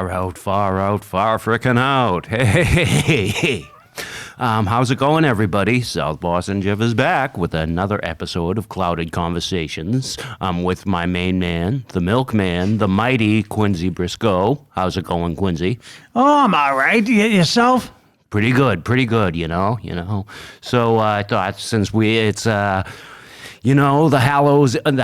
Far out, far frickin' out. Hey. How's it going, everybody? South Boston Jeff is back with another episode of Clouded Conversations. I'm with my main man, the milkman, the mighty Quincy Briscoe. How's it going, Quincy? Oh, I'm all right. Yourself? Pretty good, you know. So I thought since it's the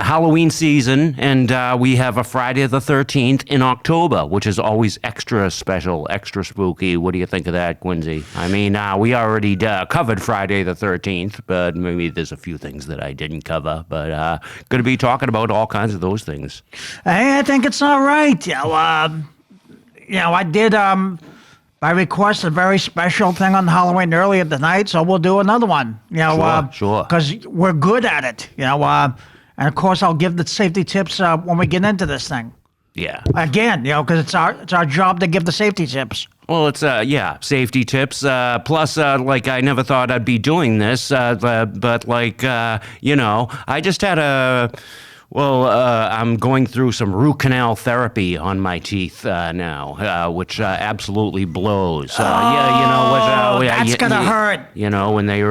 Halloween season, and we have a Friday the 13th in October, which is always extra special, extra spooky. What do you think of that, Quincy? I mean, we already covered Friday the 13th, but maybe there's a few things that I didn't cover, but going to be talking about all kinds of those things. Hey, I think it's all right. I did, I requested a very special thing on Halloween earlier tonight, so we'll do another one. Sure. Because we're good at it. And of course I'll give the safety tips when we get into this thing. Yeah. Again, because it's our job to give the safety tips. Well, it's safety tips. Plus, I never thought I'd be doing this, but I just had I'm going through some root canal therapy on my teeth now, which absolutely blows. That's gonna hurt. When they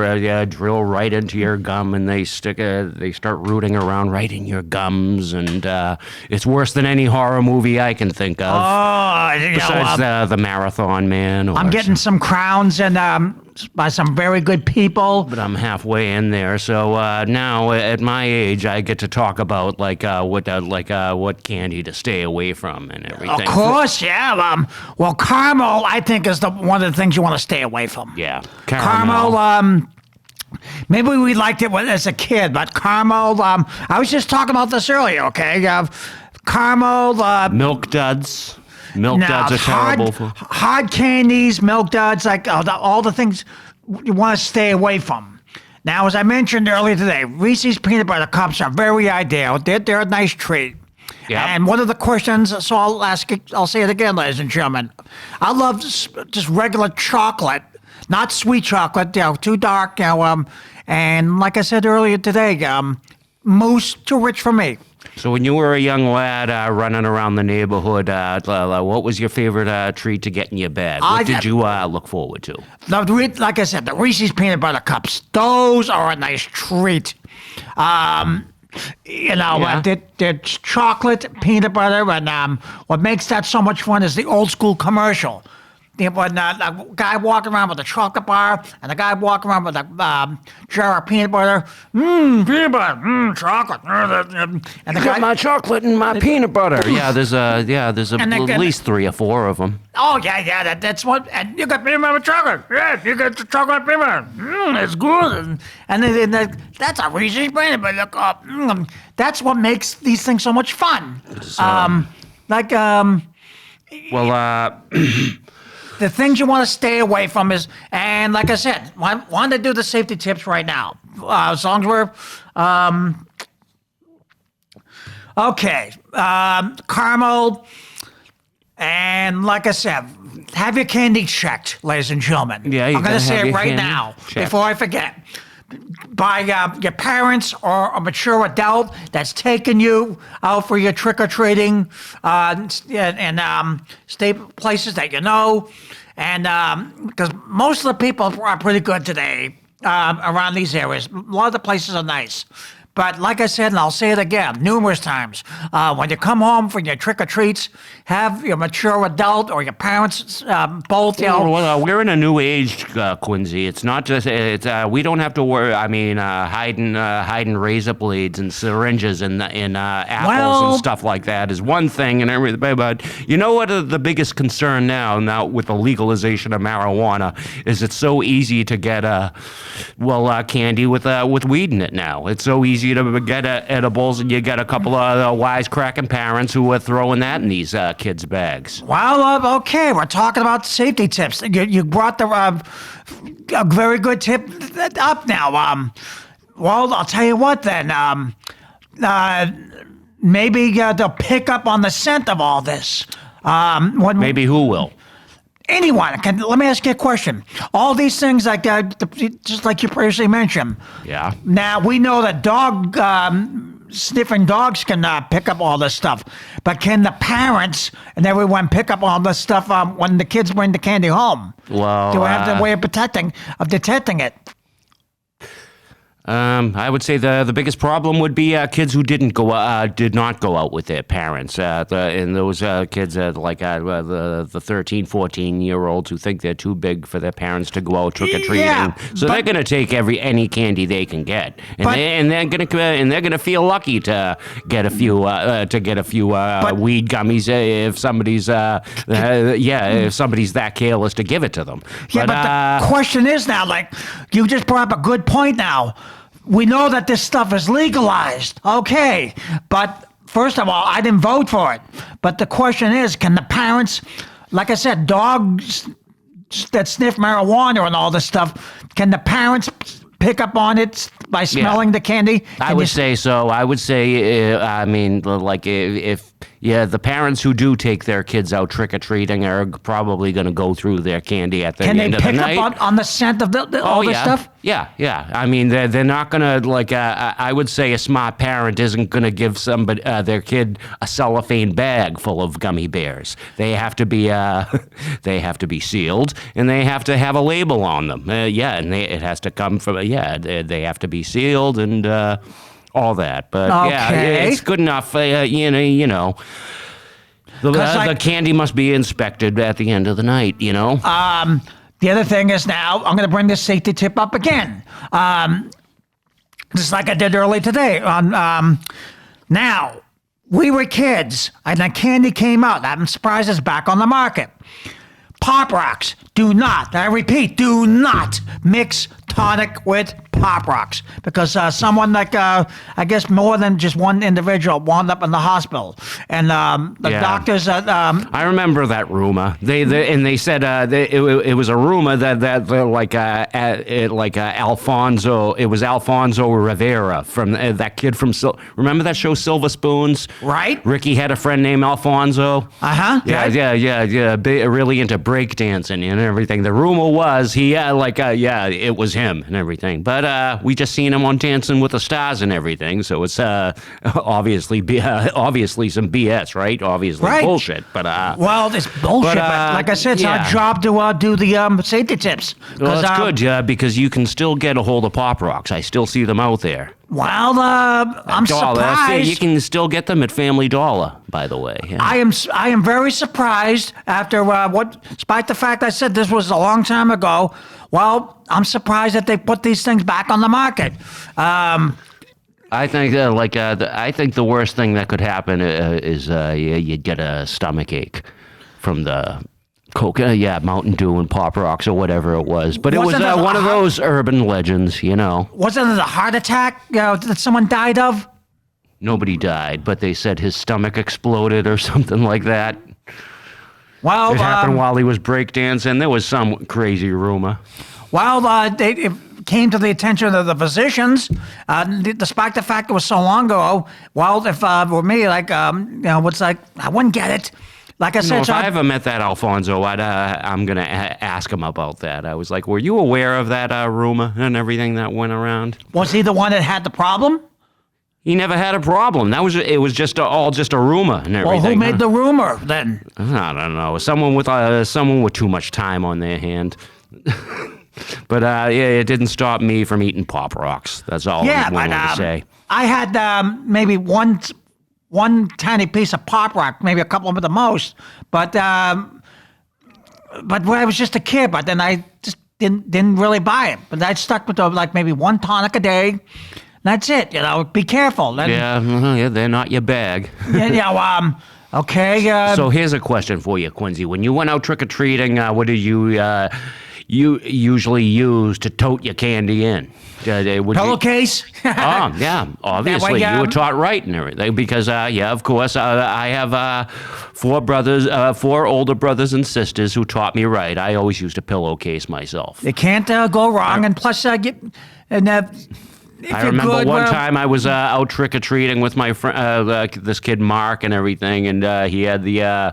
drill right into your gum and they start rooting around right in your gums, and it's worse than any horror movie I can think of. Besides the Marathon Man. I'm getting some crowns and by some very good people. But I'm halfway in there, so now at my age, I get to talk about what candy to stay away from and everything. Of course, yeah. Caramel, I think, is one of the things you want to stay away from. Yeah, caramel. Maybe we liked it as a kid, but caramel. I was just talking about this earlier. Okay, caramel. Milk duds. Milk duds are terrible. Hard candies, milk duds, all the things you want to stay away from. Now, as I mentioned earlier today, Reese's Peanut Butter Cups are very ideal. They're a nice treat. Yeah. And one of the questions, so I'll say it again, ladies and gentlemen. I love just regular chocolate, not sweet chocolate, too dark, and like I said earlier today, mousse, too rich for me. So when you were a young lad running around the neighborhood, what was your favorite treat to get in your bed? What did you look forward to? Like I said, the Reese's Peanut Butter Cups, those are a nice treat. They're chocolate, peanut butter, and what makes that so much fun is the old school commercial. When a guy walking around with a chocolate bar and a guy walking around with a jar of peanut butter, peanut butter, chocolate, and the guy, my chocolate and my peanut butter. Yeah, there's at least 3 or 4 of them. Oh yeah, that's what. And you got peanut butter with chocolate. Yeah, you got the chocolate peanut butter. It's good. And then that's a Reese's peanut butter. That's what makes these things so much fun. The things you want to stay away from is, and like I said, want to do the safety tips right now. As long as we're, okay, caramel, and like I said, have your candy checked, ladies and gentlemen. Yeah, I'm going to say it right now checked before I forget. By your parents or a mature adult that's taking you out for your trick-or-treating and stay places that you know. And because most of the people are pretty good today around these areas. A lot of the places are nice. But like I said, and I'll say it again numerous times, when you come home from your trick-or-treats, have your mature adult or your parents both. We're in a new age, Quincy. It's not just we don't have to worry. I mean, hiding razor blades and syringes in apples and stuff like that is one thing, and everything. But you know what? The biggest concern now with the legalization of marijuana is it's so easy to get candy with weed in it now. It's so easy to get edibles, and you get a couple of wisecracking parents who are throwing that in these kids' bags. Well, okay, we're talking about safety tips. You brought a very good tip up now. Well, I'll tell you what then. Maybe they'll pick up on the scent of all this. Maybe who will? Anyone. Let me ask you a question. All these things, just like you previously mentioned. Yeah. Now, we know that dog sniffing dogs can pick up all this stuff, but can the parents and everyone pick up all this stuff when the kids bring the candy home? Well, do I have the way of detecting it? I would say the biggest problem would be kids who did not go out with their parents. And those kids like the 13, 14-year-olds who think they're too big for their parents to go out trick or treating. Yeah, so they're gonna take any candy they can get, and they're gonna feel lucky to get a few weed gummies if somebody's if somebody's that careless to give it to them. Yeah, but the question is now, like you just brought up a good point now. We know that this stuff is legalized, okay, but first of all, I didn't vote for it. But the question is, can the parents, like I said, dogs that sniff marijuana and all this stuff, can the parents pick up on it by smelling the candy? I would say so. I would say, if the parents who do take their kids out trick-or-treating are probably going to go through their candy at the end of the night. Can they pick up on the scent of all this stuff? Yeah. I mean, they're not going to, I would say a smart parent isn't going to give their kid a cellophane bag full of gummy bears. They have to be sealed, and they have to have a label on them. And it has to come from, they have to be sealed and all that. But it's good enough, The candy must be inspected at the end of the night, The other thing is now, I'm going to bring this safety tip up again. Just like I did earlier today. Now, we were kids, and the candy came out. I'm surprised it's back on the market. Pop Rocks, do not, I repeat, do not mix tonic with Pop Rocks, because someone I guess more than just one individual wound up in the hospital, and the doctors. I remember that rumor. They said it was a rumor that Alfonso. It was Alfonso Rivera from that kid from. Remember that show Silver Spoons? Right. Ricky had a friend named Alfonso. Yeah. Really into breakdancing and everything. The rumor was it was him and everything, but we just seen him on Dancing with the Stars and everything, so it's obviously some BS, right? Obviously bullshit, but well, it's bullshit. But like I said, it's our job to do the safety tips. Well, that's good, because you can still get a hold of Pop Rocks. I still see them out there. Well, I'm surprised. You can still get them at Family Dollar, by the way. Yeah. I am very surprised after despite the fact I said this was a long time ago. Well, I'm surprised that they put these things back on the market. I think I think the worst thing that could happen is you'd get a stomach ache from the Coke, Mountain Dew and Pop Rocks or whatever it was. But it was one of those urban legends, Wasn't it a heart attack that someone died of? Nobody died, but they said his stomach exploded or something like that. Well, it happened while he was breakdancing. There was some crazy rumor. Well, it came to the attention of the physicians, despite the fact it was so long ago. Well, if it were me, I wouldn't get it. Like I said, if I ever met that Alfonso, I'm going to ask him about that. I was like, were you aware of that rumor and everything that went around? Was he the one that had the problem? He never had a problem. It was just all a rumor and everything. Well, who made the rumor then? I don't know. Someone with too much time on their hand. But it didn't stop me from eating Pop Rocks. That's all I wanted to say. I had maybe one tiny piece of Pop Rock, maybe a couple of them at the most. But when I was just a kid, but then I just didn't really buy it. But I stuck with maybe one tonic a day. That's it. Be careful. They're not your bag. Okay. So here's a question for you, Quincy. When you went out trick-or-treating, what did you usually use to tote your candy in? Pillowcase? Obviously. You were taught right and everything because, of course, I have four older brothers and sisters who taught me right. I always used a pillowcase myself. You can't go wrong, and plus, I remember one time I was out trick-or-treating with my friend, this kid Mark and everything, and he had the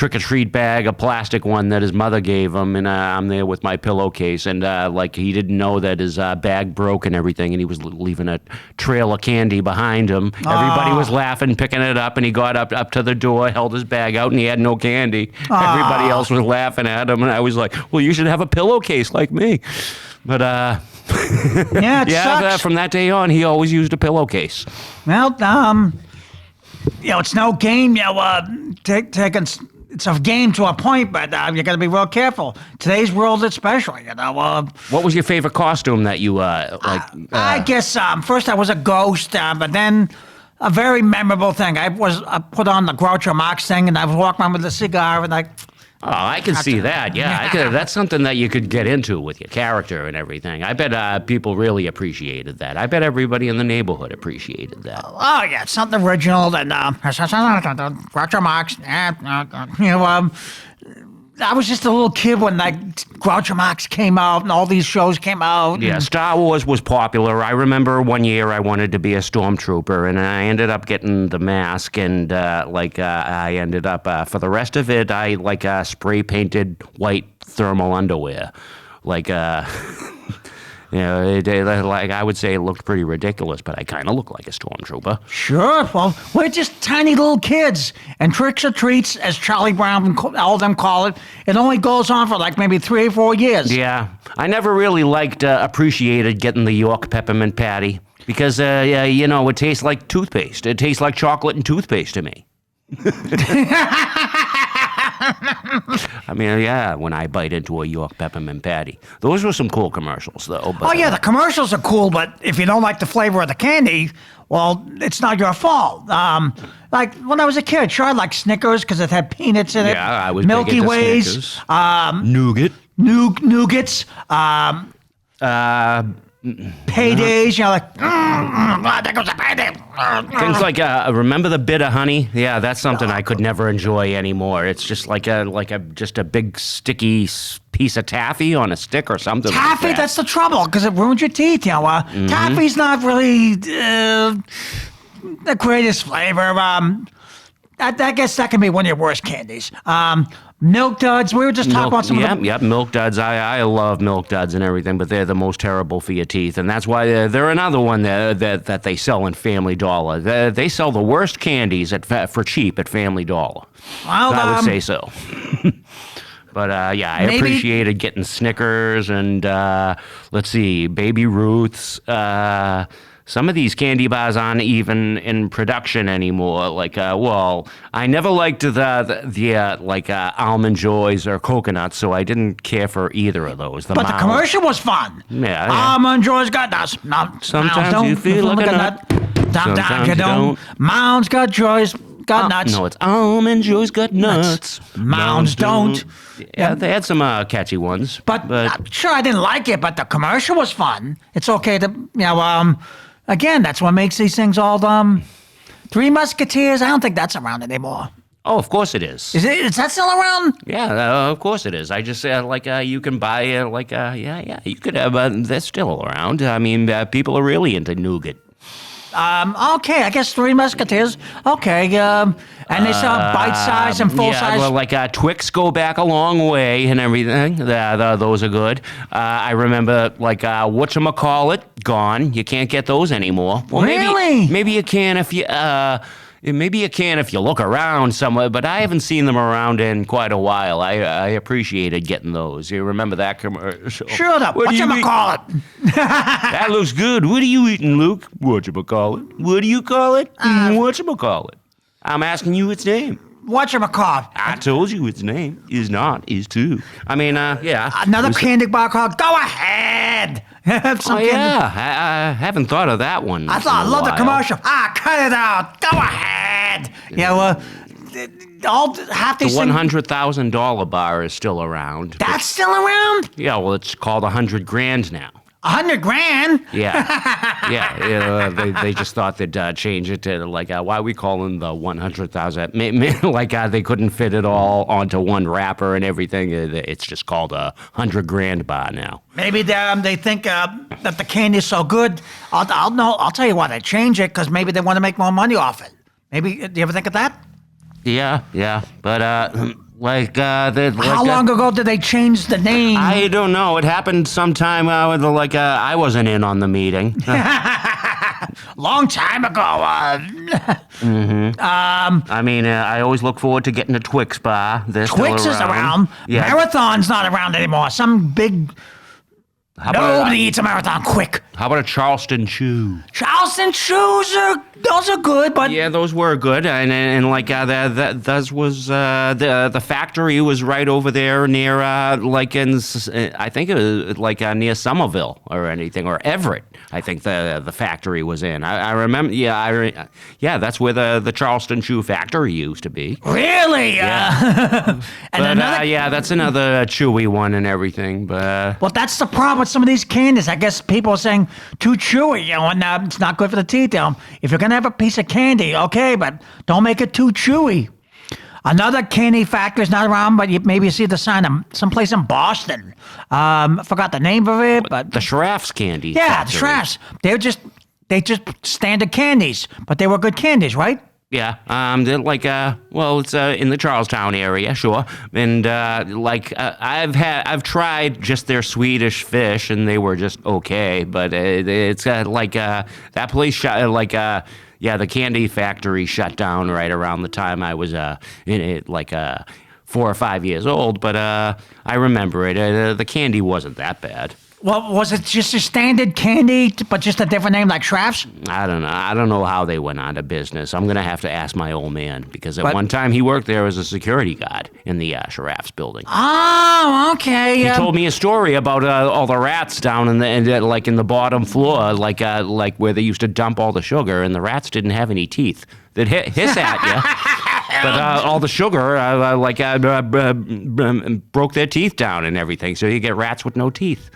trick-or-treat bag, a plastic one that his mother gave him, and I'm there with my pillowcase, and like he didn't know that his bag broke and everything, and he was leaving a trail of candy behind him. Everybody was laughing, picking it up, and he got up to the door, held his bag out, and he had no candy. Everybody else was laughing at him, and I was like, well, you should have a pillowcase like me. But Yeah, it sucks. from that day on, he always used a pillowcase. Well, it's no game. Taking it's a game to a point, but you got to be real careful. Today's world, especially. What was your favorite costume that you like? I guess first I was a ghost, but then a very memorable thing. I put on the Groucho Marx thing, and I was walking around with a cigar, and Oh, I can see that. Yeah, that's something that you could get into with your character and everything. I bet people really appreciated that. I bet everybody in the neighborhood appreciated that. Oh yeah, it's something original. And Groucho Marx. I was just a little kid when Groucho Marx came out and all these shows came out. Yeah, Star Wars was popular. I remember one year I wanted to be a stormtrooper, and I ended up getting the mask, and I ended up for the rest of it I spray painted white thermal underwear, I would say it looked pretty ridiculous, but I kind of look like a stormtrooper. Sure. Well, we're just tiny little kids. And tricks or treats, as Charlie Brown and all them call it, it only goes on for maybe 3 or 4 years. Yeah. I never really appreciated getting the York peppermint patty because, it tastes like toothpaste. It tastes like chocolate and toothpaste to me. I mean, yeah, when I bite into a York peppermint patty. Those were some cool commercials, though. But, oh, yeah, the commercials are cool, but if you don't like the flavor of the candy, well, it's not your fault. Like when I was a kid, sure, I liked Snickers because it had peanuts in it. Yeah, I was Milky big into Ways, Snickers. Nougat. Nougats, paydays, there goes a payday. Things like remember the bit of honey? Yeah, that's something I could never enjoy anymore. It's just like a big sticky piece of taffy on a stick or something. Taffy, like that. That's the trouble because it ruins your teeth. Taffy's not really the greatest flavor. I guess that can be one of your worst candies. Milk Duds. We were just talking about some of Yep, Milk Duds. I love Milk Duds and everything, but they're the most terrible for your teeth, and that's why they're another one that they sell in Family Dollar. They sell the worst candies for cheap at Family Dollar. Well, I would say so. But I appreciated getting Snickers and let's see, Baby Ruths. Some of these candy bars aren't even in production anymore. I never liked the Almond Joys or coconuts, so I didn't care for either of those. But the commercial was fun. Yeah. Almond Joys got nuts. Sometimes you feel like a nut. Sometimes you don't. Mounds got joys. Got nuts. No, it's Almond Joys got nuts. Mounds don't. Yeah, they had some catchy ones. But sure, I didn't like it, but the commercial was fun. It's okay to, again, that's what makes these things all, Three Musketeers, I don't think that's around anymore. Oh, of course it is. Is that still around? Yeah, of course it is. I just you can buy you could have. They're still around. I mean, people are really into nougat. Okay, I guess Three Musketeers. Okay, and they sell bite size and full size. Yeah, well, Twix go back a long way and everything. Those are good. I remember whatchamacallit, gone. You can't get those anymore. Well, really? Maybe you can if you. Maybe you can if you look around somewhere, but I haven't seen them around in quite a while. I appreciated getting those. You remember that commercial? Shut up. Whatchamacallit? That looks good. What are you eating, Luke? Whatchamacallit? What do you call it? Whatchamacallit? I'm asking you its name. Whatchamacallit? I told you its name is not, is too. I mean, yeah. Another candy bar called Go Ahead. I haven't thought of that one. I love the commercial. Cut it out. Go ahead. Yeah, half these the $100,000 bar is still around. That's still around? Yeah, well, it's called $100,000 now. $100,000? Yeah. They just thought they'd change it to why are we calling the 100,000? They couldn't fit it all onto one wrapper and everything. It's just called a $100,000 bar now. Maybe they think that the candy is so good. I'll tell you why they change it because maybe they want to make more money off it. Maybe do you ever think of that? Yeah, but How long ago did they change the name? I don't know. It happened sometime with I wasn't in on the meeting. Long time ago. I mean, I always look forward to getting a Twix bar. They're Twix still is around. Yeah. Marathon's not around anymore. Some big. Nobody eats a Marathon quick. How about a Charleston Chew? Charleston Chews those are good, but Yeah, those were good, and that was the factory was right over there near I think it was near Somerville or anything, or Everett. I think the factory was in. I remember. Yeah, that's where the Charleston Chew factory used to be. really, Yeah. and But that's another chewy one and everything. But well, that's the problem with some of these candies. I guess people are saying too chewy, and it's not good for the teeth. If you're gonna have a piece of candy, okay, but don't make it too chewy. Another candy factory is not around, but maybe see the sign someplace in Boston. I forgot the name of it, but the Schraff's candy. yeah, the factory. Schraff's. They just standard candies, but they were good candies, right? Yeah, they're it's in the Charlestown area, sure, and I've tried just their Swedish fish, and they were just okay, but it's that place shut the candy factory shut down right around the time I was in it 4 or 5 years old, but I remember it. The candy wasn't that bad. Well, was it just a standard candy, but just a different name like Schraff's? I don't know. I don't know how they went out of business. I'm going to have to ask my old man, because at But- one time he worked there as a security guard in the Schraff's building. Oh, okay. He told me a story about all the rats down in the bottom floor, like where they used to dump all the sugar, and the rats didn't have any teeth. They'd hiss at you, but all the sugar broke their teeth down and everything. So you get rats with no teeth.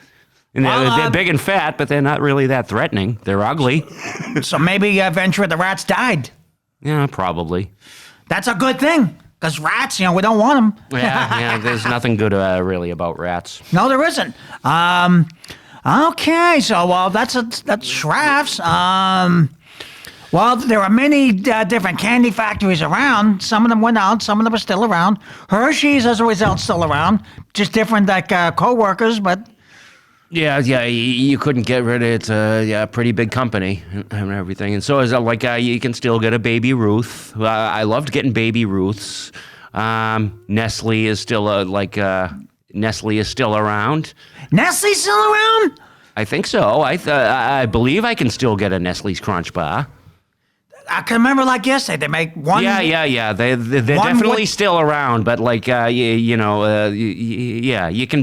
And they're big and fat, but they're not really that threatening. They're ugly. So maybe eventually the rats died. Yeah, probably. That's a good thing, because rats, we don't want them. Yeah, there's nothing good really about rats. No, there isn't. Okay, so that's Schraff's. Well, there are many different candy factories around. Some of them went out. Some of them are still around. Hershey's, as a result, still around. Just different co-workers, but Yeah, you couldn't get rid of it. It's a pretty big company and everything. And so is you can still get a Baby Ruth. I loved getting Baby Ruths. Nestle is still Nestle is still around. Nestle's still around? I think so. I believe I can still get a Nestle's Crunch Bar. I can remember yesterday, they make one. Yeah. They're definitely still around, but you can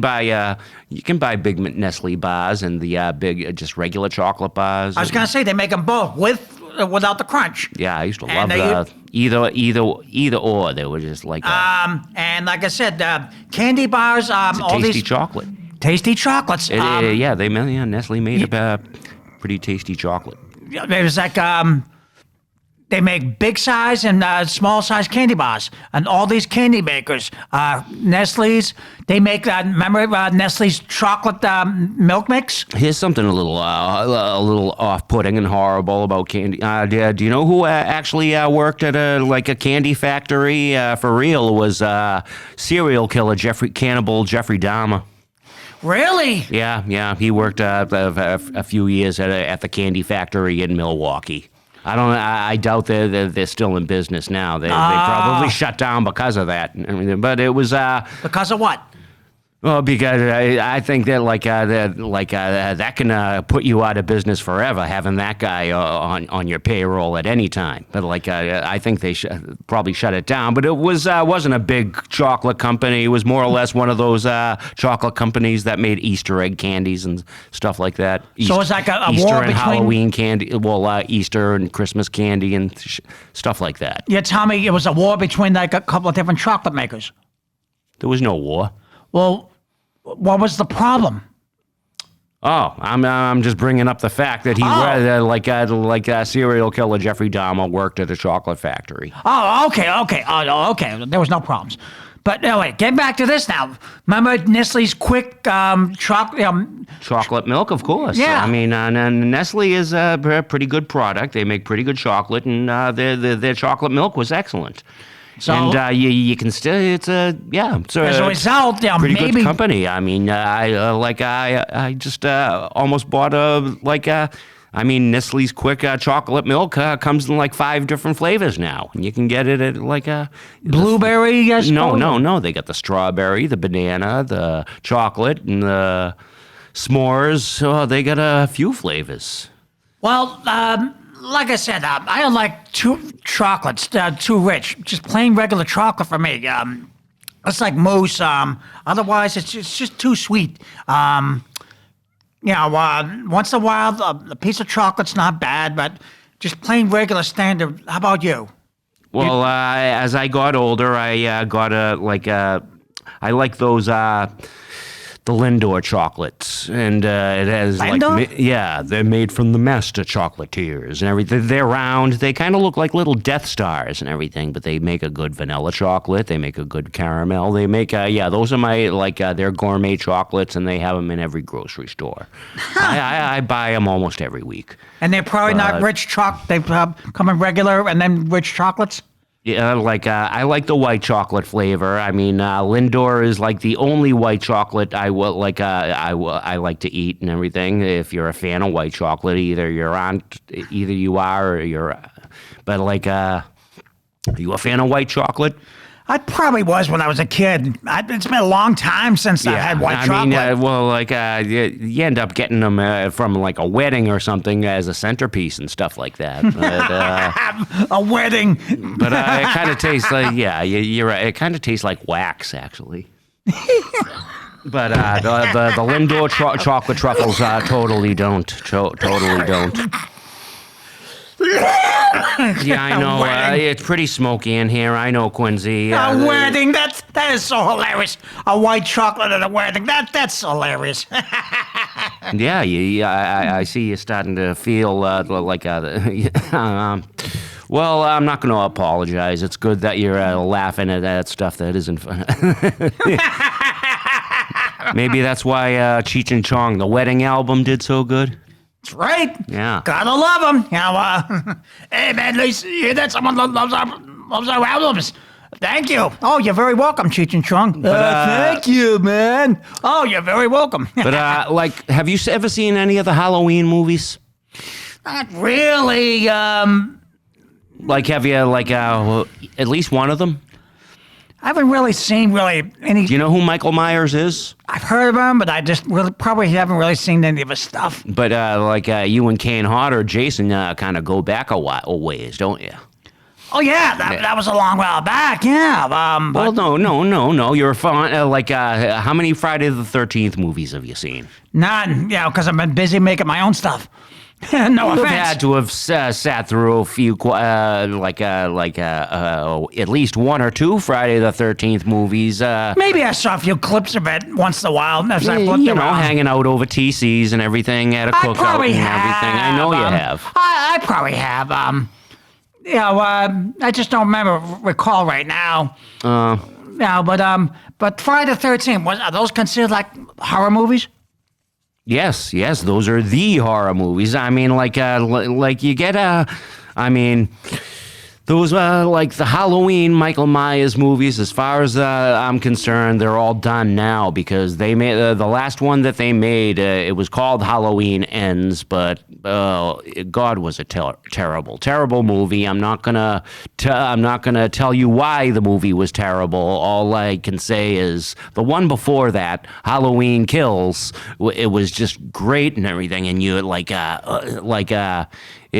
buy big Nestle bars and the big just regular chocolate bars. I was going to say, they make them both, without the crunch. Yeah, I used to And love either or. They were just And like I said, candy bars, all tasty these chocolate. tasty chocolates. Nestle made a pretty tasty chocolate. It was they make big size and small size candy bars, and all these candy makers, Nestle's, they make remember Nestle's chocolate milk mix. Here's something a little off-putting and horrible about candy. Do you know who actually worked at a candy factory for real? Was serial killer Cannibal Jeffrey Dahmer. Really? Yeah. He worked a few years at the candy factory in Milwaukee. I doubt they're still in business now. They probably shut down because of that. But it was Because of what? well, because I think that that can put you out of business forever, having that guy on your payroll at any time. But I think they probably shut it down. But it wasn't a big chocolate company. It was more or less one of those chocolate companies that made Easter egg candies and stuff like that. So it's like a Easter war and between Halloween candy. Well, Easter and Christmas candy and stuff like that. You tell me it was a war between a couple of different chocolate makers. There was no war. Well, what was the problem? Oh, I'm just bringing up the fact that he serial killer Jeffrey Dahmer worked at a chocolate factory. Oh, okay. Okay. There was no problems. But anyway, get back to this now. Remember Nestle's quick chocolate? Chocolate milk, of course. Yeah. I mean, Nestle is a pretty good product. They make pretty good chocolate, and their chocolate milk was excellent. So you can still, it's it's as a result, pretty maybe good company. I mean, I just almost bought Nestle's Quick chocolate milk comes in like 5 different flavors now, and you can get it at like a blueberry. No. They got the strawberry, the banana, the chocolate, and the s'mores. So they got a few flavors. Well, like I said, I don't like too chocolates too rich. Just plain regular chocolate for me. It's like mousse. Otherwise, it's just too sweet. Once in a while, a piece of chocolate's not bad, but just plain regular standard. How about you? Well, as I got older, I got I like those the Lindor chocolates, and it has Lindor? they're made from the master chocolatiers and everything. They're round. They kind of look like little Death Stars and everything, but they make a good vanilla chocolate. They make a good caramel. They make those are my they're gourmet chocolates, and they have them in every grocery store. I buy them almost every week. And they're probably not rich chocolate. They come in regular and then rich chocolates. Yeah, I like the white chocolate flavor. I mean, Lindor is like the only white chocolate I like to eat and everything. If you're a fan of white chocolate, either you are or you're. But are you a fan of white chocolate? I probably was when I was a kid. It's been a long time since I had white chocolate. You end up getting them from like a wedding or something as a centerpiece and stuff like that. But, a wedding. But it kind of tastes like, you're right. It kind of tastes like wax, actually. But the Lindor chocolate truffles totally don't. Totally don't. Yeah, I know. It's pretty smoky in here. I know, Quincy. A wedding? That is so hilarious. A white chocolate at a wedding. That's hilarious. Yeah, I see you starting to feel like well, I'm not going to apologize. It's good that you're laughing at that stuff that isn't fun. Maybe that's why Cheech and Chong, the wedding album, did so good. That's right. Yeah. Gotta love them. Hey, man, you hear that? Someone loves our albums. Thank you. Oh, you're very welcome, Cheech and Chong. Thank you, man. Oh, you're very welcome. But, have you ever seen any of the Halloween movies? Not really. Have you, at least one of them? I haven't really seen any. Do you know who Michael Myers is? I've heard of him, but I just probably haven't really seen any of his stuff. But you and Kane Hodder, Jason, kind of go back a ways, don't you? Oh yeah, that was a long while back. Yeah. Well, no. You're fine. How many Friday the 13th movies have you seen? None. Yeah, because I've been busy making my own stuff. No offense. You've had to have sat through a few, at least 1 or 2 Friday the 13th movies. Maybe I saw a few clips of it once in a while. As I flipped around. Hanging out over TCs and everything at a cookout and everything. I know you have. I probably have. I just don't recall right now. No, but Friday the 13th, are those considered like horror movies? Yes, those are the horror movies. I mean, you get those like the Halloween Michael Myers movies. As far as I'm concerned, they're all done now because they made the last one that they made. It was called Halloween Ends, but God, was a terrible movie. I'm not gonna tell you why the movie was terrible. All I can say is the one before that, Halloween Kills. It was just great and everything, and you it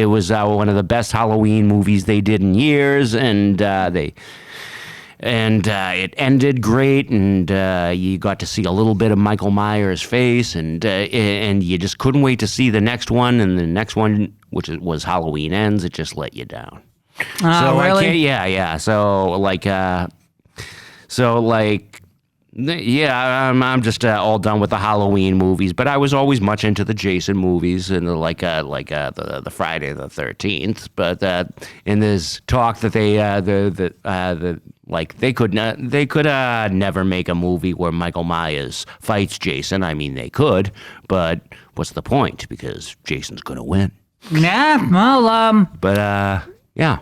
was one of the best Halloween movies they did in years, and it ended great, and you got to see a little bit of Michael Myers' face, and you just couldn't wait to see the next one, and the next one, which was Halloween Ends, it just let you down. Really? Yeah. I'm just all done with the Halloween movies, but I was always much into the Jason movies and the Friday the 13th. But in this talk that they could never make a movie where Michael Myers fights Jason. I mean, they could, but what's the point? Because Jason's gonna win. Yeah. Well. But yeah,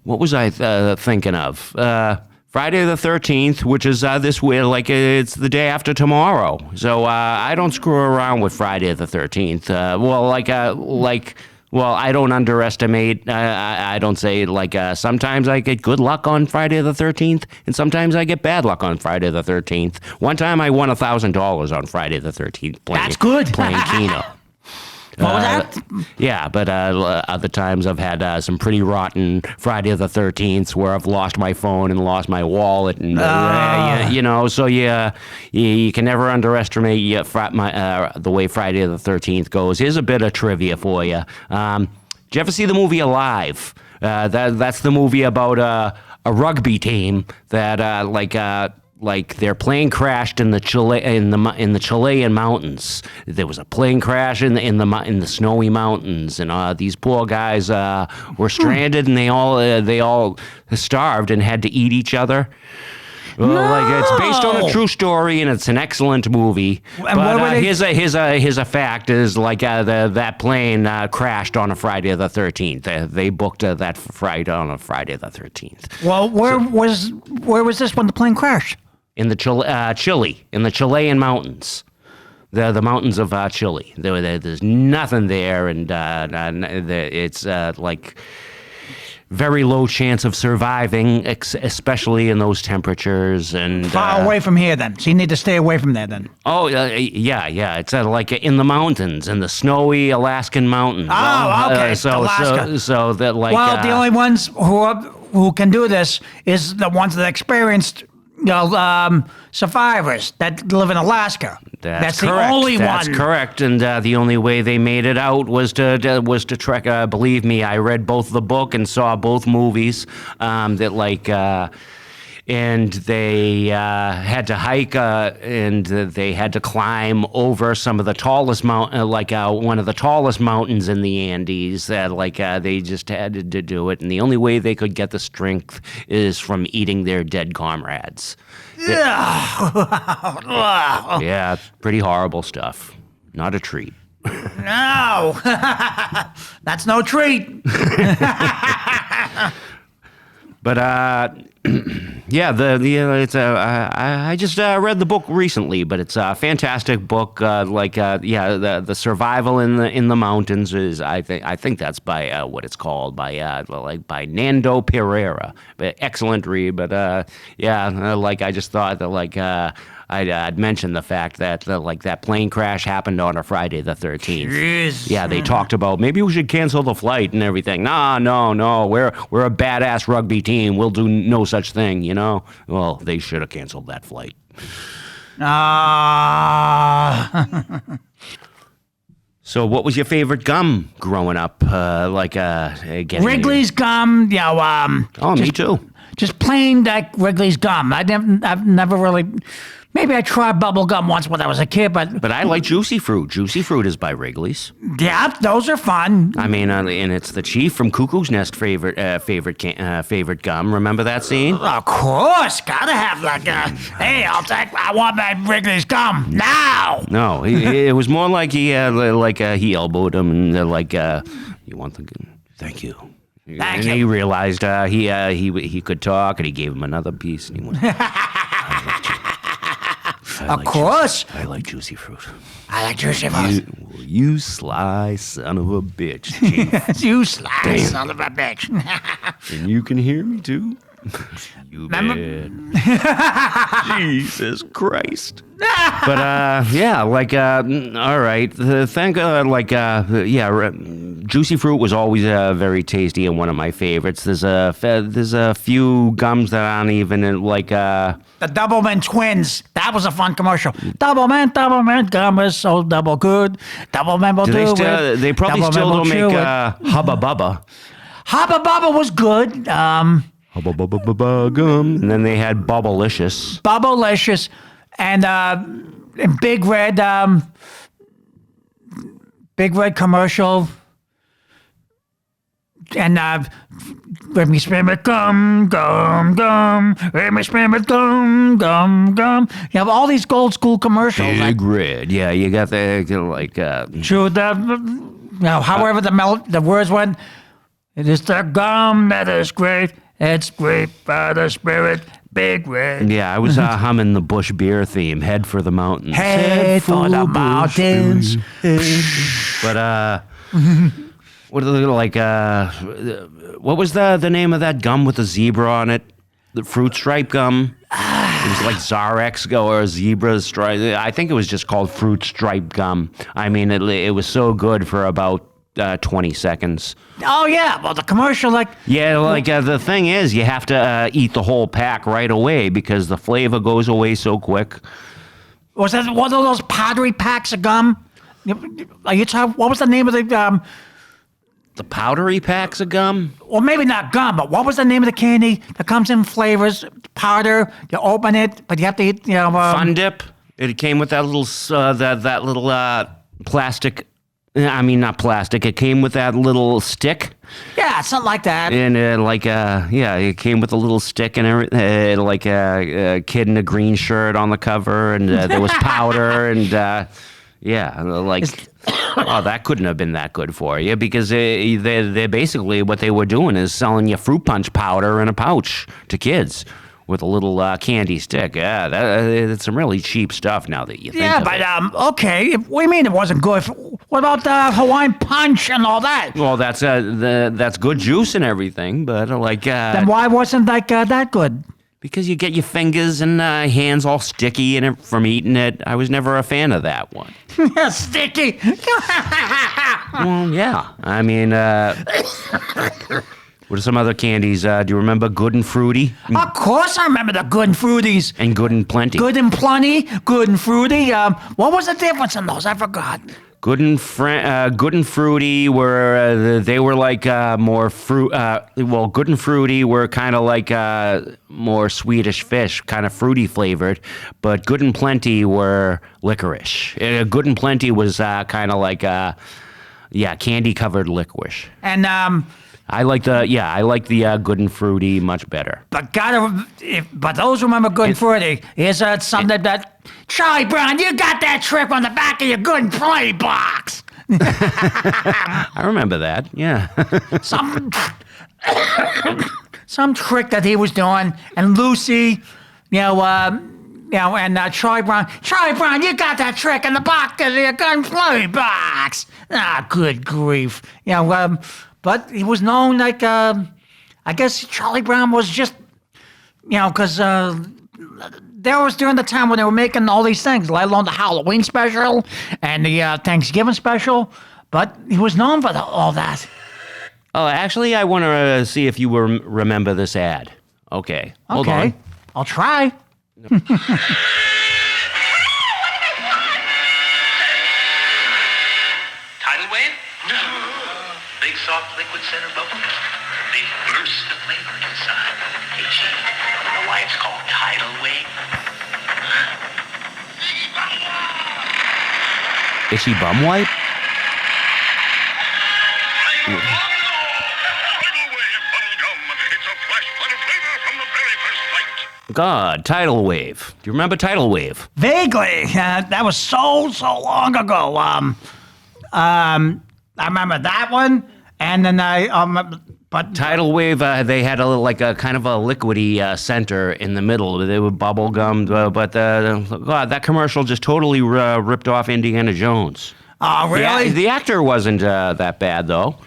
what was I thinking of? Friday the 13th, which is this way, like it's the day after tomorrow. So I don't screw around with Friday the 13th. Well, I don't underestimate. I don't say sometimes I get good luck on Friday the 13th, and sometimes I get bad luck on Friday the 13th. One time I won $1,000 on Friday the 13th. That's good. Playing Keno. What was that? Yeah, but other times I've had some pretty rotten Friday the 13th where I've lost my phone and lost my wallet, and so you can never underestimate the way Friday the 13th goes. Here's a bit of trivia for you. Did you ever see the movie Alive? That's the movie about a rugby team that their plane crashed in the Chilean mountains. There was a plane crash in the snowy mountains, and these poor guys were stranded, and they all starved and had to eat each other. Well, it's based on a true story, and it's an excellent movie. But here's a fact: is that plane crashed on a Friday the 13th. They booked that flight on a Friday the 13th. Well, where was this when the plane crashed? In the Chile, in the Chilean mountains, the mountains of Chile. There's nothing there, and it's very low chance of surviving, especially in those temperatures. And far away from here, then. So you need to stay away from there, then. Oh, yeah. It's in the mountains, in the snowy Alaskan mountains. Oh, okay. Alaska. So that the only ones who can do this is the ones that experienced. Survivors that live in Alaska. That's correct. The only one. That's correct. And the only way they made it out was to trek. Believe me, I read both the book and saw both movies. And they had to hike, and they had to climb over some of the tallest one of the tallest mountains in the Andes. They just had to do it, and the only way they could get the strength is from eating their dead comrades. Yeah, pretty horrible stuff. Not a treat. No, that's no treat. But it's I just read the book recently, but it's a fantastic book. The survival in the mountains is I think that's by what it's called by Nando Pereira. But excellent read. But I just thought that I'd mentioned the fact that that plane crash happened on a Friday the 13th. Jeez. Yeah, they talked about maybe we should cancel the flight and everything. No, we're a badass rugby team. We'll do no such thing, you know. Well, they should have canceled that flight. So, what was your favorite gum growing up? Wrigley's gum. Me too. Just plain Wrigley's gum. I've never really. Maybe I tried bubble gum once when I was a kid, but I like Juicy Fruit. Juicy Fruit is by Wrigley's. Yeah, those are fun. I mean, and it's the Chief from Cuckoo's Nest favorite gum. Remember that scene? Of course, gotta have that. Hey, I want my Wrigley's gum now. No, it was more like he elbowed him and you want the gum? Thank you. Thank you. He realized he could talk, and he gave him another piece, and he went. Of course. I like Juicy Fruit. I like Juicy Fruit. You sly son of a bitch, Chief. You sly son of a bitch. And you can hear me too? You bet. Jesus Christ. But all right. Juicy Fruit was always very tasty and one of my favorites. There's a few gums that aren't even the Doublemint twins. That was a fun commercial. Doublemint gum is so double good. Doublemint will do it. They probably still don't make Hubba Bubba. Hubba Bubba was good. Hubba Bubba gum. And then they had Bubblicious. Bubblicious. And Big Red commercial. And let me spin it, gum. Let me spin it, gum. You have all these old school commercials. Big Red. Yeah, you got the True. However the words went. It is the gum that is great. It's great by the spirit. Big red. Yeah, I was humming the Bush beer theme. Head for the mountains. Head for the mountains. But what are they like? What was the name of that gum with the zebra on it? The fruit stripe gum. It was like Zarex or zebra stripe. I think it was just called fruit stripe gum. I mean, it was so good for about 20 seconds. Oh yeah, well the commercial the thing is, you have to eat the whole pack right away because the flavor goes away so quick. Was that one of those powdery packs of gum? Are you talking? What was the name of the? The powdery packs of gum? Well, maybe not gum, but what was the name of the candy that comes in flavors? Powder. You open it, but you have to eat. Fun Dip. It came with that little that little plastic. I mean, not plastic. It came with that little stick. Yeah, something like that. And it came with a little stick and everything, like a kid in a green shirt on the cover, and there was powder, and that couldn't have been that good for you because they're basically what they were doing is selling you fruit punch powder in a pouch to kids with a little candy stick. Yeah, that's some really cheap stuff now that you think of it. Okay. What do you mean it wasn't good? What about the Hawaiian Punch and all that? Well, that's good juice and everything, but then why wasn't that good? Because you get your fingers and hands all sticky in it from eating it. I was never a fan of that one. Sticky. Well, yeah. I mean, what are some other candies? Do you remember Good and Fruity? Of course I remember the Good and Fruities. And Good and Plenty. Good and Plenty, Good and Fruity. What was the difference in those? I forgot. Good and Fruity were they were like more fruit. Good and Fruity were kind of like more Swedish fish, kind of fruity flavored. But Good and Plenty were licorice. Good and Plenty was kind of like candy covered licorice. And I like the Good and Fruity much better. But those remember Good and Fruity. Here's something that Charlie Brown, you got that trick on the back of your Good and Fruity box. I remember that. Yeah. some trick that he was doing, and Lucy, and Charlie Brown. Charlie Brown, you got that trick in the back of your Good and Fruity box. Ah, good grief. But he was known I guess Charlie Brown was just, because there was during the time when they were making all these things, let alone the Halloween special and the Thanksgiving special. But he was known for all that. Oh, actually, I want to see if you remember this ad. Okay, hold on. I'll try. Tidal wave? Big soft liquid center bubble. Big burst of flavor inside. Hey, G, you know why it's called tidal wave? Is she bum wipe? Tidal wave bubblegum. It's a flash flood of flavor from the very first bite. God, Tidal Wave. Do you remember Tidal Wave? Vaguely. That was so long ago. I remember that one, and then but Tidal Wave, they had a kind of a liquidy center in the middle. They were bubble gummed, but God, that commercial just totally ripped off Indiana Jones. Oh, really? The actor wasn't that bad though.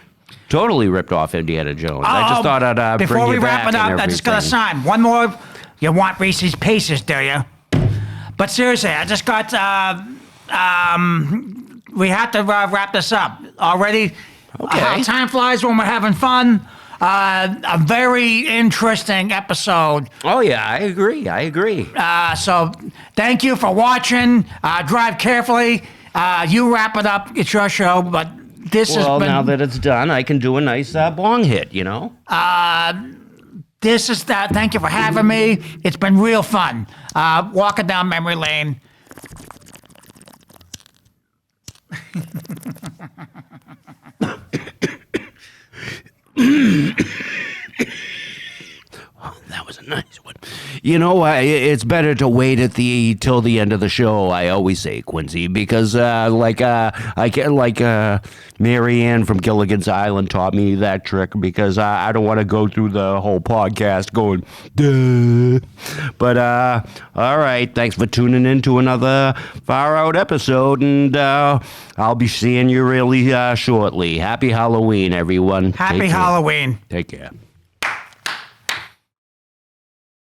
Totally ripped off Indiana Jones. I just thought I'd before bring we you wrap back it up, and I just got to everything. sign one more. You want Reese's Pieces, do you? But seriously, I just got. We have to wrap this up already. Okay. How time flies when we're having fun. A very interesting episode. Oh yeah, I agree. So thank you for watching. Drive carefully. You wrap it up. It's your show, but this has Well, been. now that it's done, I can do a nice bong hit, you know? This is that. Thank you for having me. It's been real fun. Walking down memory lane. That was a nice one. It's better to wait till the end of the show. I always say, Quincy, because Mary Ann from Gilligan's Island taught me that trick because I don't want to go through the whole podcast going, duh. But all right, thanks for tuning in to another Far Out episode, and I'll be seeing you really shortly. Happy Halloween, everyone. Happy Halloween. Take care.